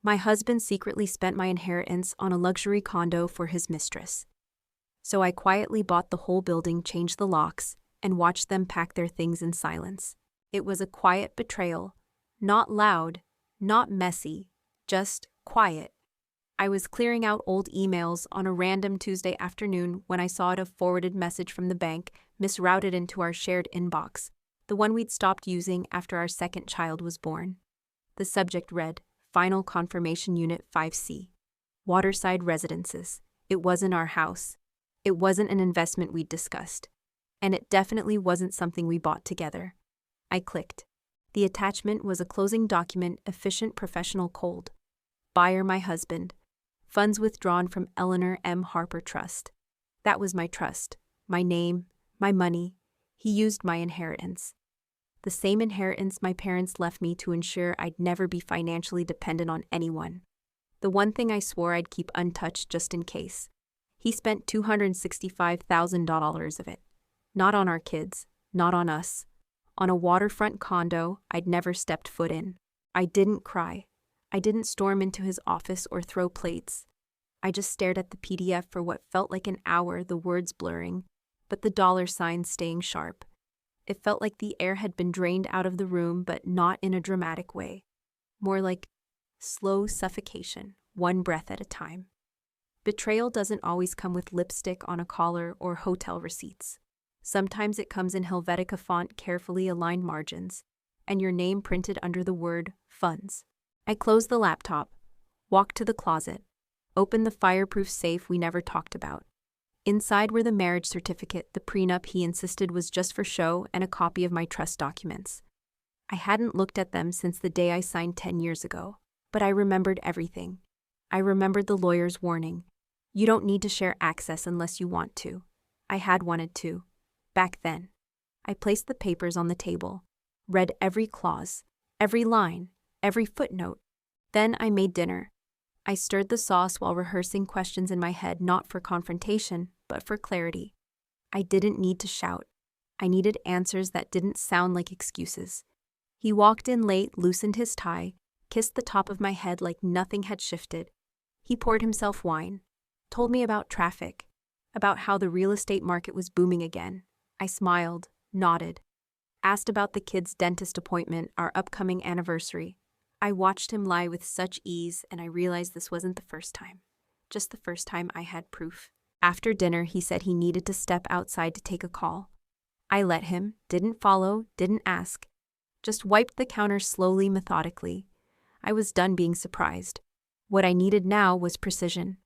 My husband secretly spent my inheritance on a luxury condo for his mistress. So I quietly bought the whole building, changed the locks, and watched them pack their things in silence. It was a quiet betrayal. Not loud, not messy, just quiet. I was clearing out old emails on a random Tuesday afternoon when I saw a forwarded message from the bank, misrouted into our shared inbox, the one we'd stopped using after our second child was born. The subject read, Final Confirmation Unit 5C. Waterside Residences. It wasn't our house. It wasn't an investment we'd discussed. And it definitely wasn't something we bought together. I clicked. The attachment was a closing document, efficient, professional, cold. Buyer my husband. Funds withdrawn from Eleanor M. Harper Trust. That was my trust, my name, my money. He used my inheritance. The same inheritance my parents left me to ensure I'd never be financially dependent on anyone. The one thing I swore I'd keep untouched just in case. He spent $265,000 of it. Not on our kids, not on us. On a waterfront condo I'd never stepped foot in. I didn't cry. I didn't storm into his office or throw plates. I just stared at the PDF for what felt like an hour, the words blurring, but the dollar signs staying sharp. It felt like the air had been drained out of the room, but not in a dramatic way. More like slow suffocation, one breath at a time. Betrayal doesn't always come with lipstick on a collar or hotel receipts. Sometimes it comes in Helvetica font, carefully aligned margins, and your name printed under the word funds. I closed the laptop, walked to the closet, opened the fireproof safe we never talked about. Inside were the marriage certificate, the prenup he insisted was just for show, and a copy of my trust documents. I hadn't looked at them since the day I signed 10 years ago, but I remembered everything. I remembered the lawyer's warning. You don't need to share access unless you want to. I had wanted to. Back then. I placed the papers on the table, read every clause, every line, every footnote. Then I made dinner. I stirred the sauce while rehearsing questions in my head, not for confrontation, but for clarity. I didn't need to shout. I needed answers that didn't sound like excuses. He walked in late, loosened his tie, kissed the top of my head like nothing had shifted. He poured himself wine, told me about traffic, about how the real estate market was booming again. I smiled, nodded, asked about the kids' dentist appointment, our upcoming anniversary. I watched him lie with such ease, and I realized this wasn't the first time. Just the first time I had proof. After dinner, he said he needed to step outside to take a call. I let him, didn't follow, didn't ask. Just wiped the counter slowly, methodically. I was done being surprised. What I needed now was precision.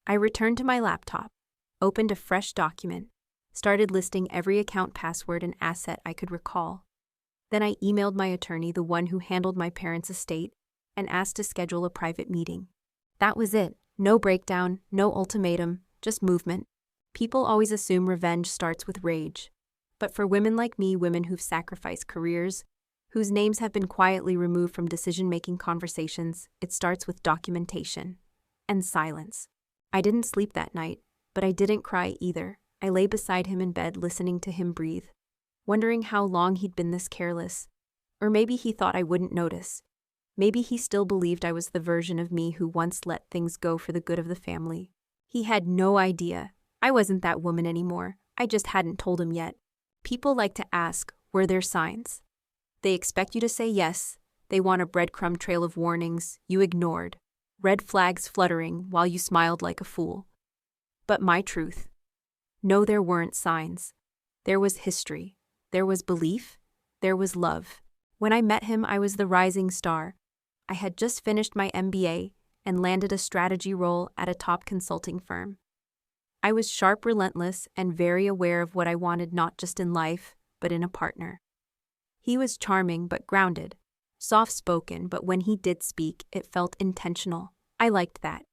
I returned to my laptop, opened a fresh document, started listing every account, password, and asset I could recall. Then I emailed my attorney, the one who handled my parents' estate, and asked to schedule a private meeting. That was it. No breakdown, no ultimatum, just movement. People always assume revenge starts with rage. But for women like me, women who've sacrificed careers, whose names have been quietly removed from decision-making conversations, it starts with documentation and silence. I didn't sleep that night, but I didn't cry either. I lay beside him in bed, listening to him breathe, wondering how long he'd been this careless. Or maybe he thought I wouldn't notice. Maybe he still believed I was the version of me who once let things go for the good of the family. He had no idea. I wasn't that woman anymore. I just hadn't told him yet. People like to ask, were there signs? They expect you to say yes. They want a breadcrumb trail of warnings you ignored, red flags fluttering while you smiled like a fool. But my truth. No, there weren't signs. There was history. There was belief. There was love. When I met him, I was the rising star. I had just finished my MBA and landed a strategy role at a top consulting firm. I was sharp, relentless, and very aware of what I wanted, not just in life, but in a partner. He was charming but grounded, soft-spoken, but when he did speak, it felt intentional. I liked that.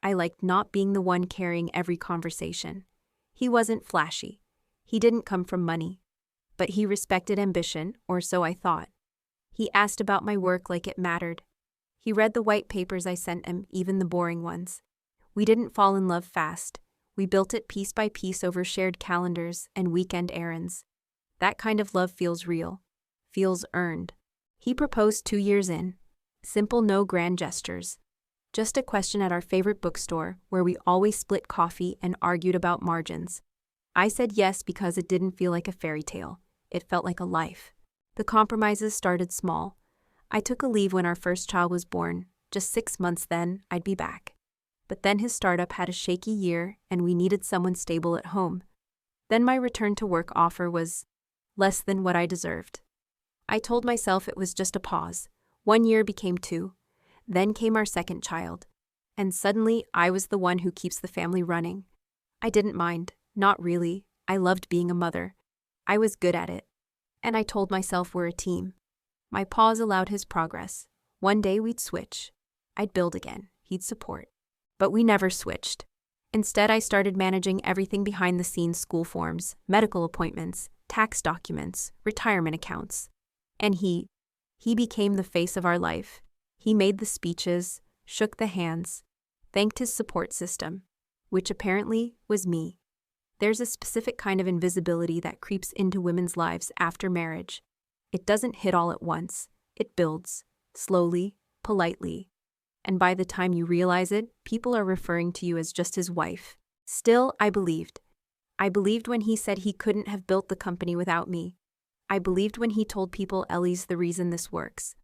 I liked not being the one carrying every conversation. He wasn't flashy. He didn't come from money. But he respected ambition, or so I thought. He asked about my work like it mattered. He read the white papers I sent him, even the boring ones. We didn't fall in love fast. We built it piece by piece over shared calendars and weekend errands. That kind of love feels real, feels earned. He proposed 2 years in. Simple, no grand gestures. Just a question at our favorite bookstore where we always split coffee and argued about margins. I said yes because it didn't feel like a fairy tale. It felt like a life. The compromises started small. I took a leave when our first child was born. Just 6 months then, I'd be back. But then his startup had a shaky year and we needed someone stable at home. Then my return to work offer was less than what I deserved. I told myself it was just a pause. 1 year became 2. Then came our second child. And suddenly I was the one who keeps the family running. I didn't mind, not really. I loved being a mother. I was good at it. And I told myself we're a team. My pause allowed his progress. One day we'd switch. I'd build again. He'd support. But we never switched. Instead, I started managing everything behind the scenes: school forms, medical appointments, tax documents, retirement accounts. And he became the face of our life. He made the speeches, shook the hands, thanked his support system, which apparently was me. There's a specific kind of invisibility that creeps into women's lives after marriage. It doesn't hit all at once. It builds, slowly, politely. And by the time you realize it, people are referring to you as just his wife. Still, I believed. I believed when he said he couldn't have built the company without me. I believed when he told people Ellie's the reason this works.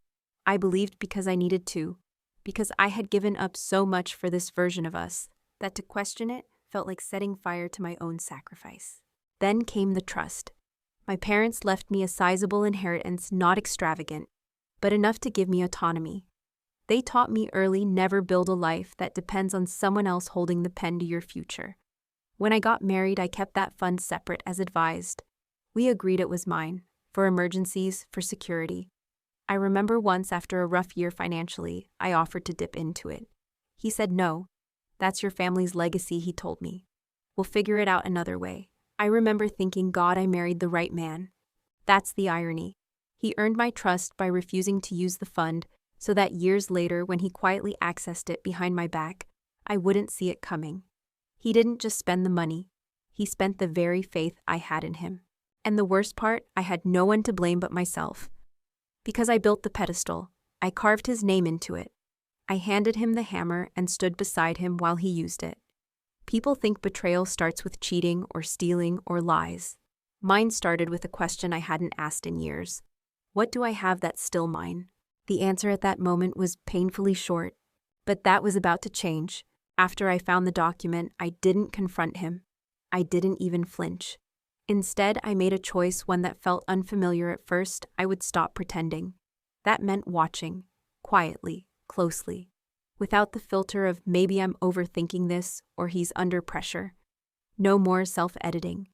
I believed because I needed to. Because I had given up so much for this version of us, that to question it felt like setting fire to my own sacrifice. Then came the trust. My parents left me a sizable inheritance, not extravagant, but enough to give me autonomy. They taught me early, never build a life that depends on someone else holding the pen to your future. When I got married, I kept that fund separate as advised. We agreed it was mine, for emergencies, for security. I remember once after a rough year financially, I offered to dip into it. He said no. That's your family's legacy, he told me. We'll figure it out another way. I remember thinking, God, I married the right man. That's the irony. He earned my trust by refusing to use the fund, so that years later, when he quietly accessed it behind my back, I wouldn't see it coming. He didn't just spend the money. He spent the very faith I had in him. And the worst part, I had no one to blame but myself. Because I built the pedestal, I carved his name into it. I handed him the hammer and stood beside him while he used it. People think betrayal starts with cheating or stealing or lies. Mine started with a question I hadn't asked in years. What do I have that's still mine? The answer at that moment was painfully short. But that was about to change. After I found the document, I didn't confront him. I didn't even flinch. Instead, I made a choice, one that felt unfamiliar at first. I would stop pretending. That meant watching, quietly, closely, without the filter of maybe I'm overthinking this or he's under pressure. No more self-editing.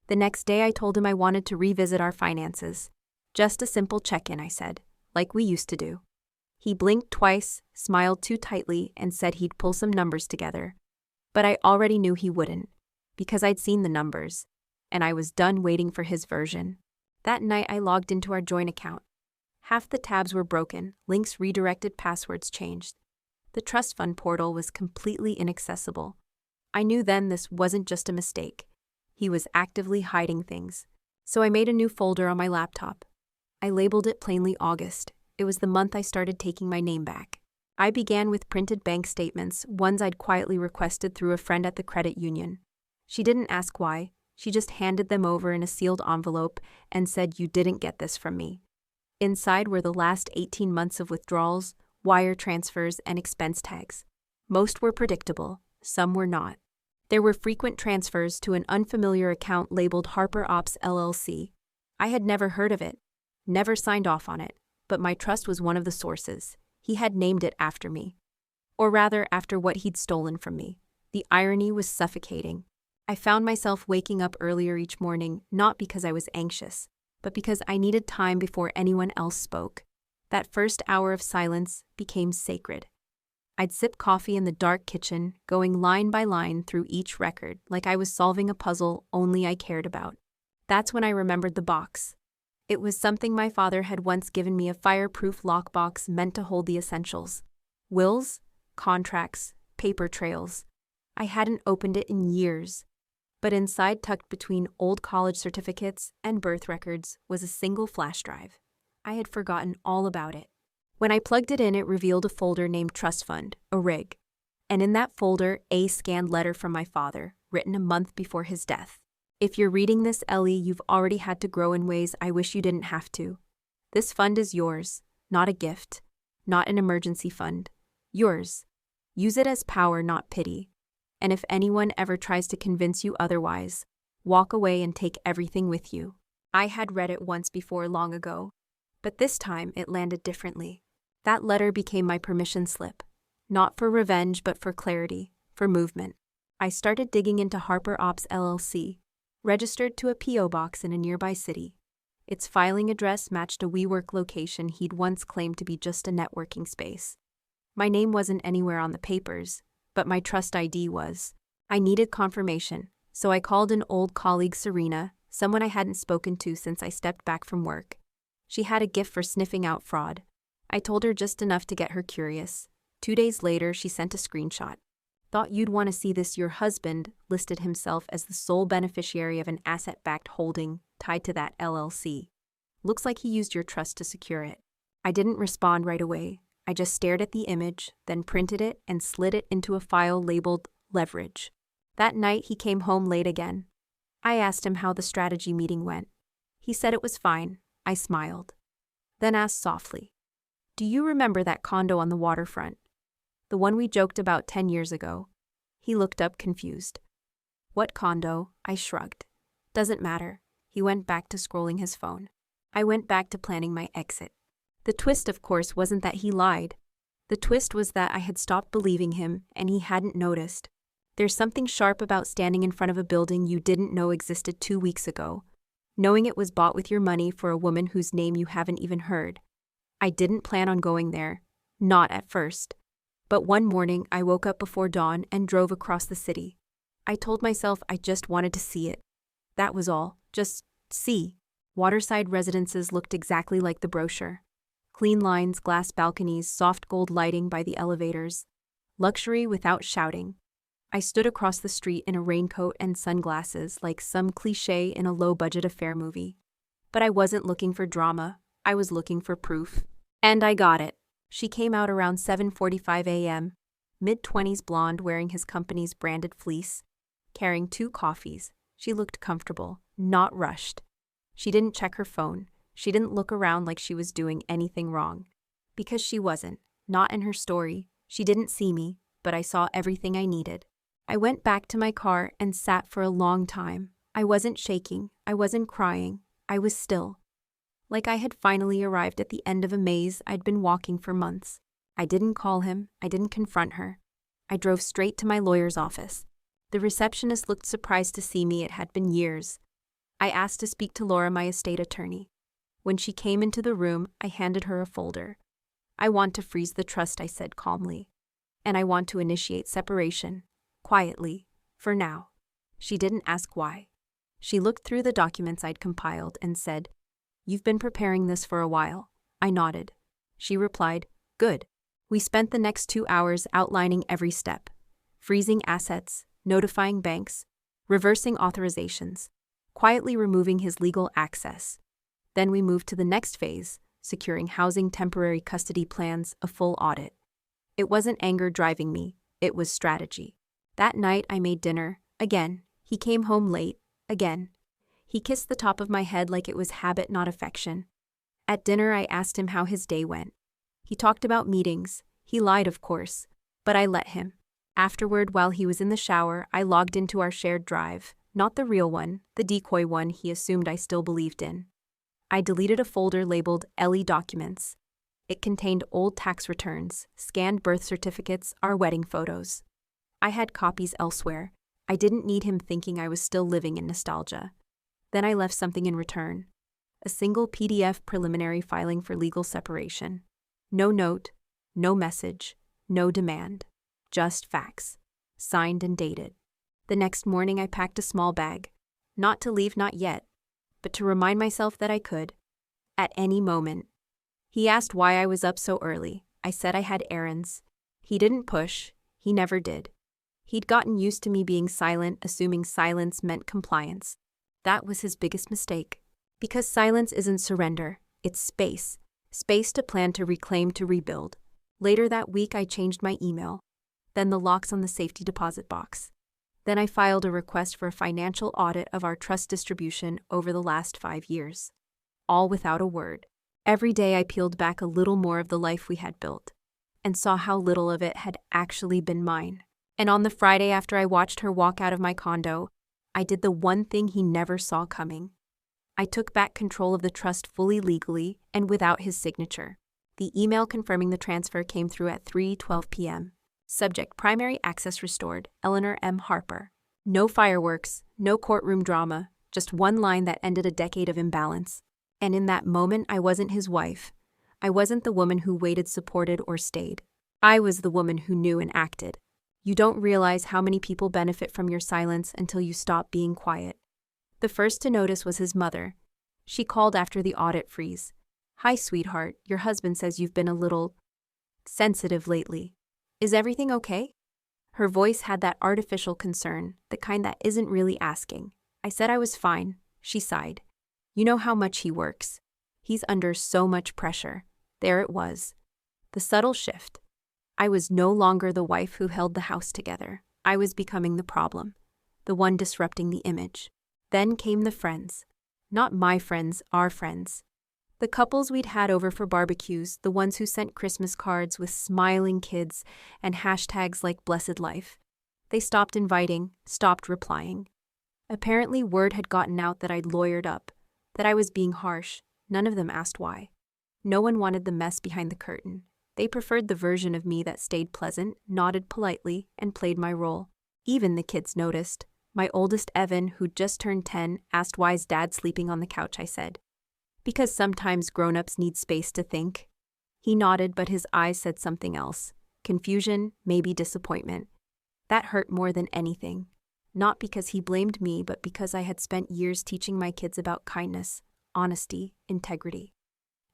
The next day, I told him I wanted to revisit our finances. Just a simple check-in, I said, like we used to do. He blinked twice, smiled too tightly, and said he'd pull some numbers together. But I already knew he wouldn't, because I'd seen the numbers, and I was done waiting for his version. That night, I logged into our joint account. Half the tabs were broken, links redirected, passwords changed. The trust fund portal was completely inaccessible. I knew then this wasn't just a mistake. He was actively hiding things. So I made a new folder on my laptop. I labeled it plainly August. It was the month I started taking my name back. I began with printed bank statements, ones I'd quietly requested through a friend at the credit union. She didn't ask why. She just handed them over in a sealed envelope and said, "You didn't get this from me." Inside were the last 18 months of withdrawals, wire transfers, and expense tags. Most were predictable, some were not. There were frequent transfers to an unfamiliar account labeled Harper Ops LLC. I had never heard of it, never signed off on it, but my trust was one of the sources. He had named it after me. Or rather, after what he'd stolen from me. The irony was suffocating. I found myself waking up earlier each morning, not because I was anxious, but because I needed time before anyone else spoke. That first hour of silence became sacred. I'd sip coffee in the dark kitchen, going line by line through each record, like I was solving a puzzle only I cared about. That's when I remembered the box. It was something my father had once given me, a fireproof lockbox meant to hold the essentials. Wills, contracts, paper trails. I hadn't opened it in years. But inside, tucked between old college certificates and birth records, was a single flash drive. I had forgotten all about it. When I plugged it in, it revealed a folder named Trust Fund, a rig. And in that folder, a scanned letter from my father, written a month before his death. If you're reading this, Ellie, you've already had to grow in ways I wish you didn't have to. This fund is yours, not a gift, not an emergency fund. Yours. Use it as power, not pity. And if anyone ever tries to convince you otherwise, walk away and take everything with you. I had read it once before long ago, but this time it landed differently. That letter became my permission slip. Not for revenge, but for clarity, for movement. I started digging into Harper Ops LLC, registered to a P.O. box in a nearby city. Its filing address matched a WeWork location he'd once claimed to be just a networking space. My name wasn't anywhere on the papers, but my trust ID was. I needed confirmation, so I called an old colleague, Serena, someone I hadn't spoken to since I stepped back from work. She had a gift for sniffing out fraud. I told her just enough to get her curious. 2 days later, she sent a screenshot. Thought you'd want to see this. Your husband listed himself as the sole beneficiary of an asset-backed holding tied to that LLC. Looks like he used your trust to secure it. I didn't respond right away. I just stared at the image, then printed it and slid it into a file labeled Leverage. That night, he came home late again. I asked him how the strategy meeting went. He said it was fine. I smiled. Then asked softly, "Do you remember that condo on the waterfront? The one we joked about 10 years ago?" He looked up confused. "What condo?" I shrugged. "Doesn't matter." He went back to scrolling his phone. I went back to planning my exit. The twist, of course, wasn't that he lied. The twist was that I had stopped believing him and he hadn't noticed. There's something sharp about standing in front of a building you didn't know existed 2 weeks ago, knowing it was bought with your money for a woman whose name you haven't even heard. I didn't plan on going there, not at first. But one morning, I woke up before dawn and drove across the city. I told myself I just wanted to see it. That was all, just see. Waterside residences looked exactly like the brochure. Clean lines, glass balconies, soft gold lighting by the elevators. Luxury without shouting. I stood across the street in a raincoat and sunglasses like some cliché in a low-budget affair movie. But I wasn't looking for drama. I was looking for proof. And I got it. She came out around 7:45 a.m., mid-20s blonde wearing his company's branded fleece, carrying 2 coffees. She looked comfortable, not rushed. She didn't check her phone. She didn't look around like she was doing anything wrong. Because she wasn't. Not in her story. She didn't see me, but I saw everything I needed. I went back to my car and sat for a long time. I wasn't shaking. I wasn't crying. I was still. Like I had finally arrived at the end of a maze I'd been walking for months. I didn't call him. I didn't confront her. I drove straight to my lawyer's office. The receptionist looked surprised to see me. It had been years. I asked to speak to Laura, my estate attorney. When she came into the room, I handed her a folder. "I want to freeze the trust," I said calmly. "And I want to initiate separation. Quietly. For now." She didn't ask why. She looked through the documents I'd compiled and said, "You've been preparing this for a while." I nodded. She replied, "Good." We spent the next 2 hours outlining every step. Freezing assets, notifying banks, reversing authorizations, quietly removing his legal access. Then we moved to the next phase, securing housing, temporary custody plans, a full audit. It wasn't anger driving me, it was strategy. That night I made dinner, again. He came home late, again. He kissed the top of my head like it was habit, not affection. At dinner I asked him how his day went. He talked about meetings. He lied, of course, but I let him. Afterward, while he was in the shower, I logged into our shared drive, not the real one, the decoy one he assumed I still believed in. I deleted a folder labeled Ellie Documents. It contained old tax returns, scanned birth certificates, our wedding photos. I had copies elsewhere. I didn't need him thinking I was still living in nostalgia. Then I left something in return. A single PDF preliminary filing for legal separation. No note, no message, no demand. Just facts. Signed and dated. The next morning I packed a small bag. Not to leave, not yet, but to remind myself that I could. At any moment. He asked why I was up so early. I said I had errands. He didn't push. He never did. He'd gotten used to me being silent, assuming silence meant compliance. That was his biggest mistake. Because silence isn't surrender, it's space. Space to plan, to reclaim, to rebuild. Later that week, I changed my email, then the locks on the safety deposit box. Then I filed a request for a financial audit of our trust distribution over the last 5 years. All without a word. Every day I peeled back a little more of the life we had built, and saw how little of it had actually been mine. And on the Friday after I watched her walk out of my condo, I did the one thing he never saw coming. I took back control of the trust fully legally and without his signature. The email confirming the transfer came through at 3:12 p.m. Subject: primary access restored, Eleanor M. Harper. No fireworks, no courtroom drama, just one line that ended a decade of imbalance. And in that moment, I wasn't his wife. I wasn't the woman who waited, supported, or stayed. I was the woman who knew and acted. You don't realize how many people benefit from your silence until you stop being quiet. The first to notice was his mother. She called after the audit freeze. "Hi, sweetheart, your husband says you've been a little sensitive lately. Is everything okay?" Her voice had that artificial concern, the kind that isn't really asking. I said I was fine. She sighed. "You know how much he works. He's under so much pressure." There it was. The subtle shift. I was no longer the wife who held the house together. I was becoming the problem, the one disrupting the image. Then came the friends. Not my friends, our friends. The couples we'd had over for barbecues, the ones who sent Christmas cards with smiling kids and hashtags like blessed life. They stopped inviting, stopped replying. Apparently word had gotten out that I'd lawyered up, that I was being harsh. None of them asked why. No one wanted the mess behind the curtain. They preferred the version of me that stayed pleasant, nodded politely, and played my role. Even the kids noticed. My oldest, Evan, who'd just turned 10, asked why is Dad sleeping on the couch, I said. "Because sometimes grown-ups need space to think." He nodded, but his eyes said something else. Confusion, maybe disappointment. That hurt more than anything. Not because he blamed me, but because I had spent years teaching my kids about kindness, honesty, integrity.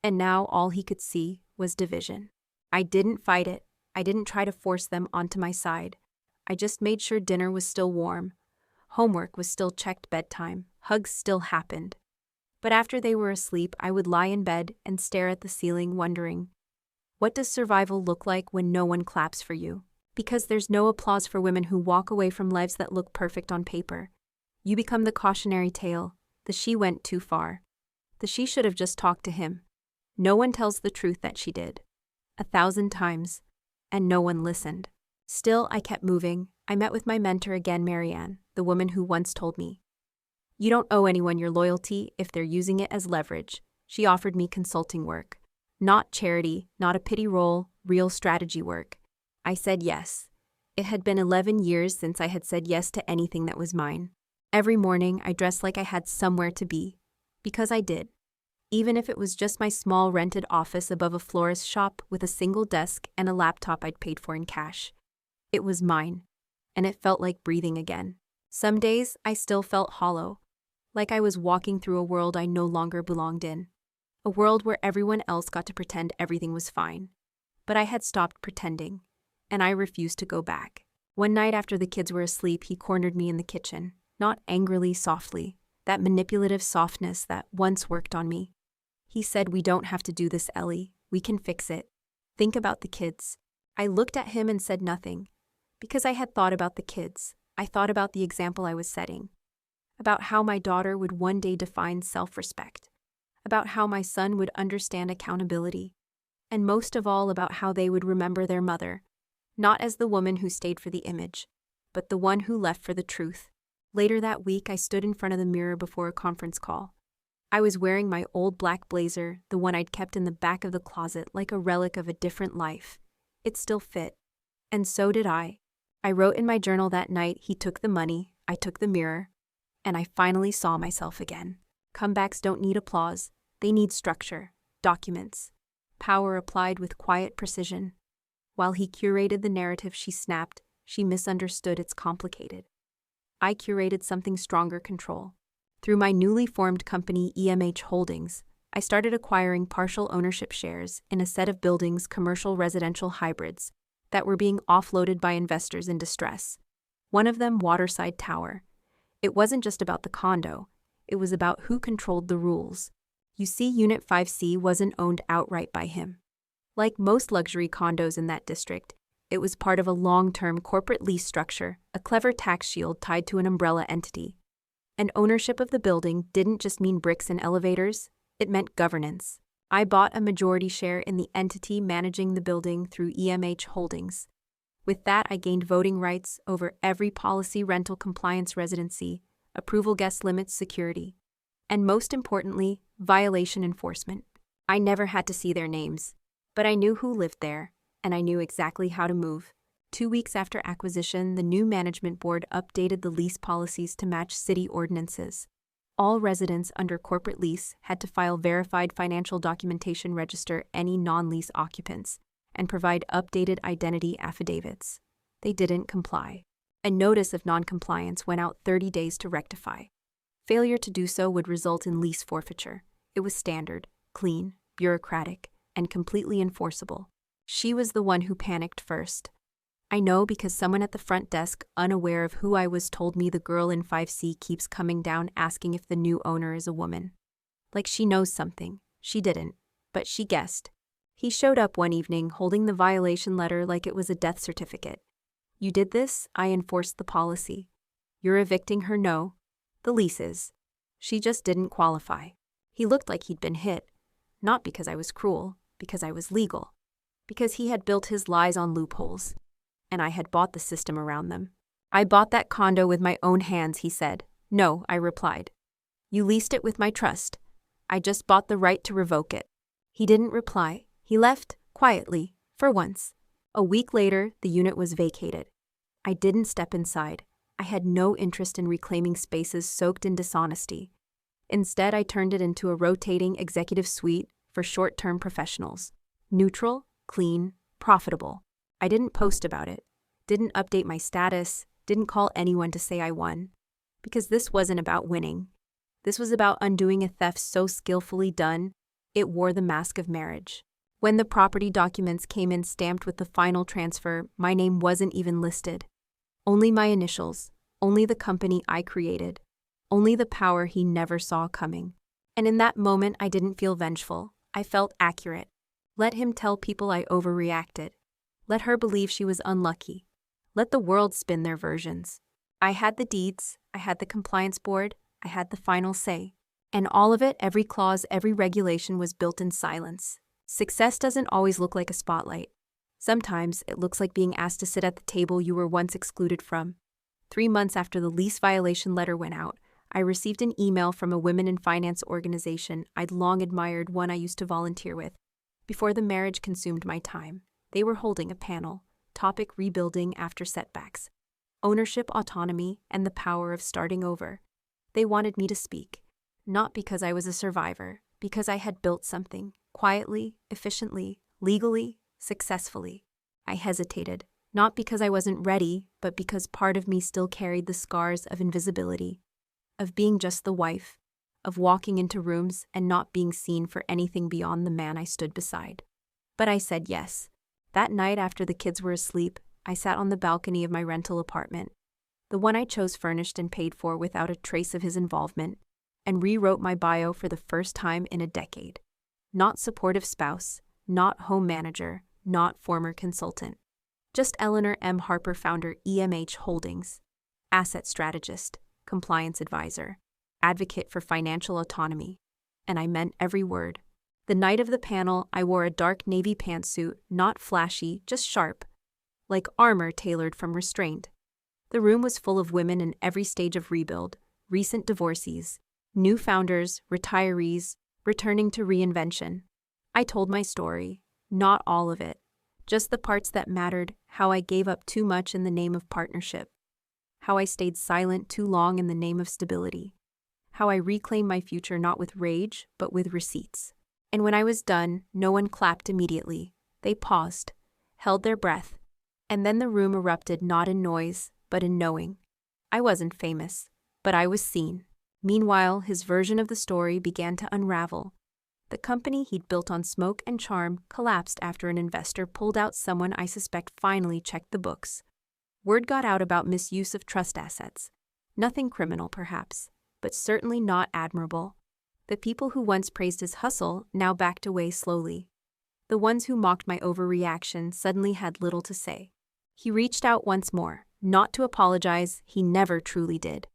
And now all he could see was division. I didn't fight it. I didn't try to force them onto my side. I just made sure dinner was still warm. Homework was still checked, bedtime. Hugs still happened. But after they were asleep, I would lie in bed and stare at the ceiling, wondering, what does survival look like when no one claps for you? Because there's no applause for women who walk away from lives that look perfect on paper. You become the cautionary tale, the "she went too far." The "she should have just talked to him." No one tells the truth that she did. 1,000 times. And no one listened. Still, I kept moving. I met with my mentor again, Marianne, the woman who once told me, "You don't owe anyone your loyalty if they're using it as leverage." She offered me consulting work. Not charity, not a pity role, real strategy work. I said yes. It had been 11 years since I had said yes to anything that was mine. Every morning, I dressed like I had somewhere to be. Because I did. Even if it was just my small rented office above a florist shop with a single desk and a laptop I'd paid for in cash. It was mine. And it felt like breathing again. Some days, I still felt hollow. Like I was walking through a world I no longer belonged in. A world where everyone else got to pretend everything was fine. But I had stopped pretending. And I refused to go back. One night after the kids were asleep, he cornered me in the kitchen. Not angrily, softly. That manipulative softness that once worked on me. He said, "We don't have to do this, Ellie. We can fix it. Think about the kids." I looked at him and said nothing. Because I had thought about the kids. I thought about the example I was setting. About how my daughter would one day define self-respect. About how my son would understand accountability. And most of all, about how they would remember their mother. Not as the woman who stayed for the image, but the one who left for the truth. Later that week, I stood in front of the mirror before a conference call. I was wearing my old black blazer, the one I'd kept in the back of the closet like a relic of a different life. It still fit. And so did I. I wrote in my journal that night, he took the money, I took the mirror, and I finally saw myself again. Comebacks don't need applause. They need structure, documents, power applied with quiet precision. While he curated the narrative she snapped, she misunderstood it's complicated. I curated something stronger: control. Through my newly formed company, EMH Holdings, I started acquiring partial ownership shares in a set of buildings, commercial residential hybrids, that were being offloaded by investors in distress. One of them, Waterside Tower. It wasn't just about the condo. It was about who controlled the rules. You see, Unit 5C wasn't owned outright by him. Like most luxury condos in that district, it was part of a long-term corporate lease structure, a clever tax shield tied to an umbrella entity. And ownership of the building didn't just mean bricks and elevators, it meant governance. I bought a majority share in the entity managing the building through EMH Holdings. With that, I gained voting rights over every policy, rental compliance, residency, approval, guest limits, security, and most importantly, violation enforcement. I never had to see their names, but I knew who lived there, and I knew exactly how to move. 2 weeks after acquisition, the new management board updated the lease policies to match city ordinances. All residents under corporate lease had to file verified financial documentation, register any non-lease occupants, and provide updated identity affidavits. They didn't comply. A notice of non-compliance went out 30 days to rectify. Failure to do so would result in lease forfeiture. It was standard, clean, bureaucratic, and completely enforceable. She was the one who panicked first. I know because someone at the front desk, unaware of who I was, told me the girl in 5C keeps coming down asking if the new owner is a woman. Like she knows something. She didn't, but she guessed. He showed up one evening holding the violation letter like it was a death certificate. You did this, I enforced the policy. You're evicting her, no. The lease is. She just didn't qualify. He looked like he'd been hit. Not because I was cruel, because I was legal. Because he had built his lies on loopholes. And I had bought the system around them. I bought that condo with my own hands, he said. No, I replied. You leased it with my trust. I just bought the right to revoke it. He didn't reply. He left, quietly, for once. A week later, the unit was vacated. I didn't step inside. I had no interest in reclaiming spaces soaked in dishonesty. Instead, I turned it into a rotating executive suite for short-term professionals. Neutral, clean, profitable. I didn't post about it, didn't update my status, didn't call anyone to say I won. Because this wasn't about winning. This was about undoing a theft so skillfully done, it wore the mask of marriage. When the property documents came in stamped with the final transfer, my name wasn't even listed. Only my initials, only the company I created, only the power he never saw coming. And in that moment, I didn't feel vengeful. I felt accurate. Let him tell people I overreacted. Let her believe she was unlucky. Let the world spin their versions. I had the deeds, I had the compliance board, I had the final say. And all of it, every clause, every regulation was built in silence. Success doesn't always look like a spotlight. Sometimes it looks like being asked to sit at the table you were once excluded from. 3 months after the lease violation letter went out, I received an email from a women in finance organization I'd long admired, one I used to volunteer with. Before the marriage consumed my time, they were holding a panel, topic rebuilding after setbacks, ownership, autonomy, and the power of starting over. They wanted me to speak, not because I was a survivor, because I had built something, quietly, efficiently, legally, successfully. I hesitated, not because I wasn't ready, but because part of me still carried the scars of invisibility, of being just the wife, of walking into rooms and not being seen for anything beyond the man I stood beside. But I said yes. That night after the kids were asleep, I sat on the balcony of my rental apartment, the one I chose furnished and paid for without a trace of his involvement, and rewrote my bio for the first time in a decade. Not supportive spouse, not home manager, not former consultant. Just Eleanor M. Harper, founder, EMH Holdings, asset strategist, compliance advisor, advocate for financial autonomy. And I meant every word. The night of the panel, I wore a dark navy pantsuit, not flashy, just sharp, like armor tailored from restraint. The room was full of women in every stage of rebuild, recent divorcees, new founders, retirees, returning to reinvention. I told my story, not all of it, just the parts that mattered, how I gave up too much in the name of partnership, how I stayed silent too long in the name of stability, how I reclaimed my future not with rage, but with receipts. And when I was done, no one clapped immediately. They paused, held their breath, and then the room erupted not in noise, but in knowing. I wasn't famous, but I was seen. Meanwhile, his version of the story began to unravel. The company he'd built on smoke and charm collapsed after an investor pulled out someone I suspect finally checked the books. Word got out about misuse of trust assets. Nothing criminal, perhaps, but certainly not admirable. The people who once praised his hustle now backed away slowly. The ones who mocked my overreaction suddenly had little to say. He reached out once more, not to apologize, he never truly did,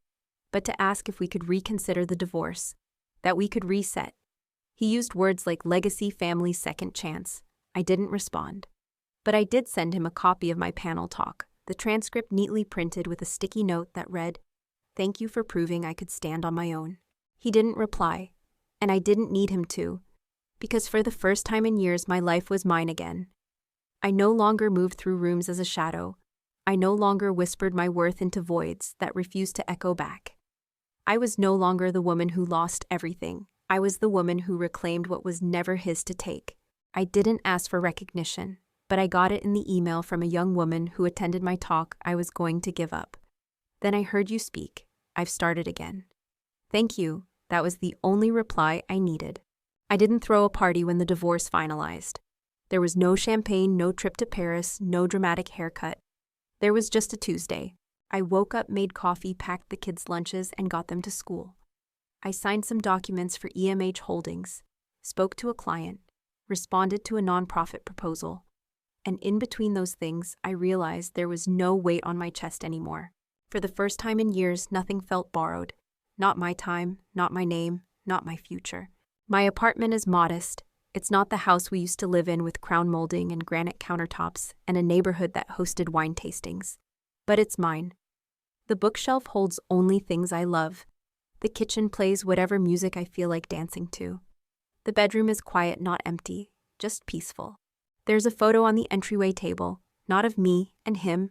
but to ask if we could reconsider the divorce, that we could reset. He used words like legacy, family, second chance. I didn't respond. But I did send him a copy of my panel talk, the transcript neatly printed with a sticky note that read, "Thank you for proving I could stand on my own." He didn't reply, and I didn't need him to, because for the first time in years my life was mine again. I no longer moved through rooms as a shadow. I no longer whispered my worth into voids that refused to echo back. I was no longer the woman who lost everything. I was the woman who reclaimed what was never his to take. I didn't ask for recognition, but I got it in the email from a young woman who attended my talk. I was going to give up. Then I heard you speak. I've started again. Thank you. That was the only reply I needed. I didn't throw a party when the divorce finalized. There was no champagne, no trip to Paris, no dramatic haircut. There was just a Tuesday. I woke up, made coffee, packed the kids' lunches, and got them to school. I signed some documents for EMH Holdings, spoke to a client, responded to a nonprofit proposal, and in between those things, I realized there was no weight on my chest anymore. For the first time in years, nothing felt borrowed. Not my time, not my name, not my future. My apartment is modest. It's not the house we used to live in with crown molding and granite countertops and a neighborhood that hosted wine tastings. But it's mine. The bookshelf holds only things I love. The kitchen plays whatever music I feel like dancing to. The bedroom is quiet, not empty, just peaceful. There's a photo on the entryway table, not of me and him,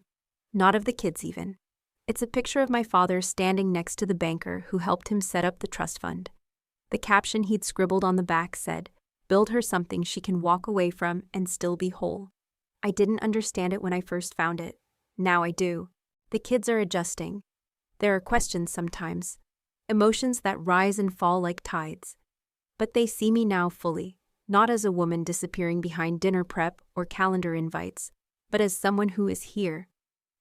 not of the kids even. It's a picture of my father standing next to the banker who helped him set up the trust fund. The caption he'd scribbled on the back said, "Build her something she can walk away from and still be whole." I didn't understand it when I first found it. Now I do. The kids are adjusting. There are questions sometimes, emotions that rise and fall like tides. But they see me now fully, not as a woman disappearing behind dinner prep or calendar invites, but as someone who is here.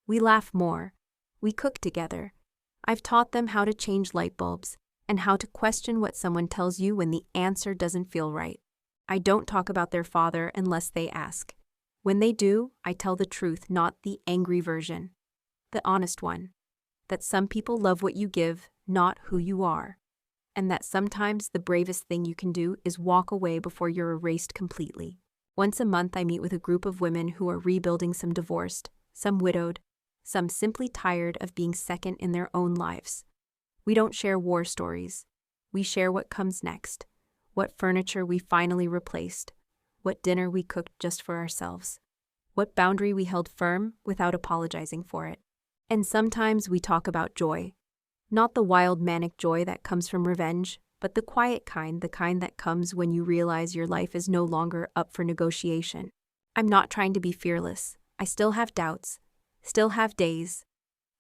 We laugh more. We cook together. I've taught them how to change light bulbs and how to question what someone tells you when the answer doesn't feel right. I don't talk about their father unless they ask. When they do, I tell the truth, not the angry version. The honest one. That some people love what you give, not who you are. And that sometimes the bravest thing you can do is walk away before you're erased completely. Once a month I meet with a group of women who are rebuilding, some divorced, some widowed, some simply tired of being second in their own lives. We don't share war stories. We share what comes next. What furniture we finally replaced. What dinner we cooked just for ourselves. What boundary we held firm without apologizing for it. And sometimes we talk about joy. Not the wild manic joy that comes from revenge, but the quiet kind, the kind that comes when you realize your life is no longer up for negotiation. I'm not trying to be fearless. I still have doubts, still have days.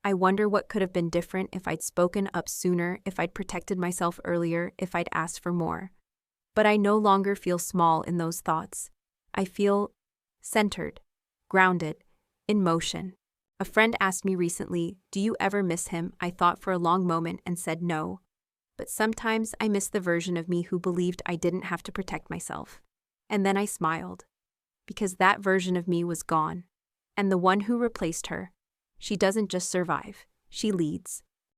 I wonder what could have been different if I'd spoken up sooner, if I'd protected myself earlier, if I'd asked for more. But I no longer feel small in those thoughts. I feel centered, grounded, in motion. A friend asked me recently, "Do you ever miss him?" I thought for a long moment and said no. But sometimes I miss the version of me who believed I didn't have to protect myself. And then I smiled. Because that version of me was gone. And the one who replaced her, she doesn't just survive, she leads.